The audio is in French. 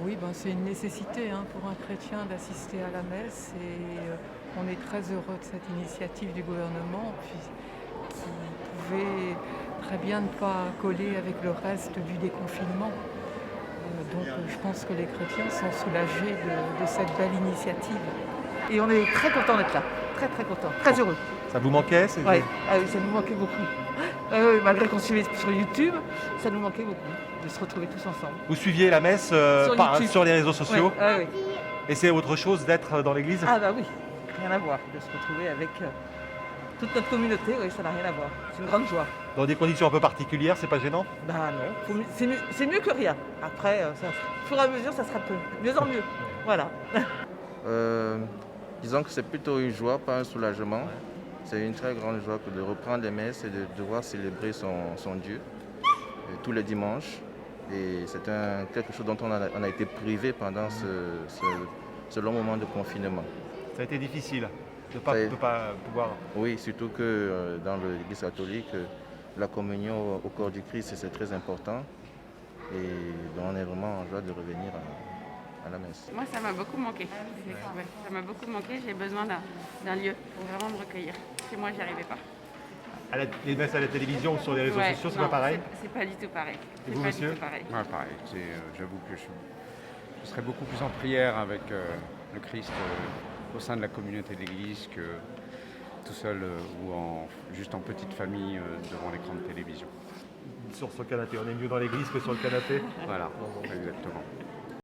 Oui, ben, c'est une nécessité pour un chrétien d'assister à la messe et on est très heureux de cette initiative du gouvernement qui pouvait très bien ne pas coller avec le reste du déconfinement. Je pense que les chrétiens sont soulagés de cette belle initiative. Et on est très content d'être là, très très content, très heureux. Ça vous manquait Ouais, ah oui, ça nous manquait beaucoup. Malgré qu'on suivait sur YouTube, ça nous manquait beaucoup de se retrouver tous ensemble. Vous suiviez la messe sur les réseaux sociaux Ouais, oui. et c'est autre chose d'être dans l'église? Ah bah oui, rien à voir, de se retrouver avec toute notre communauté, oui, ça n'a rien à voir. C'est une grande joie. Dans des conditions un peu particulières, c'est pas gênant? Bah non, c'est mieux que rien. Après, au fur et à mesure, ça sera de mieux en mieux. Voilà. Disons que c'est plutôt une joie, pas un soulagement. Ouais. C'est une très grande joie que de reprendre les messes et de devoir célébrer son Dieu tous les dimanches. Et c'est quelque chose dont on a été privé pendant ce long moment de confinement. Ça a été difficile de ne pas pouvoir... Oui, surtout que dans l'Église catholique, la communion au corps du Christ, c'est très important. Et donc on est vraiment en joie de revenir à la messe. Moi, ça m'a beaucoup manqué. Ouais, ça m'a beaucoup manqué. J'ai besoin d'un lieu pour vraiment me recueillir. Chez moi, j'y arrivais pas. Les messes à la télévision ou sur les réseaux sociaux, c'est pas pareil? C'est pas du tout pareil. Et vous, monsieur? Pareil. Ouais, pareil. J'avoue que je serais beaucoup plus en prière avec le Christ au sein de la communauté de l'Église que tout seul ou juste en petite famille devant l'écran de télévision. Sur son canapé, on est mieux dans l'église que sur le canapé. Voilà, exactement.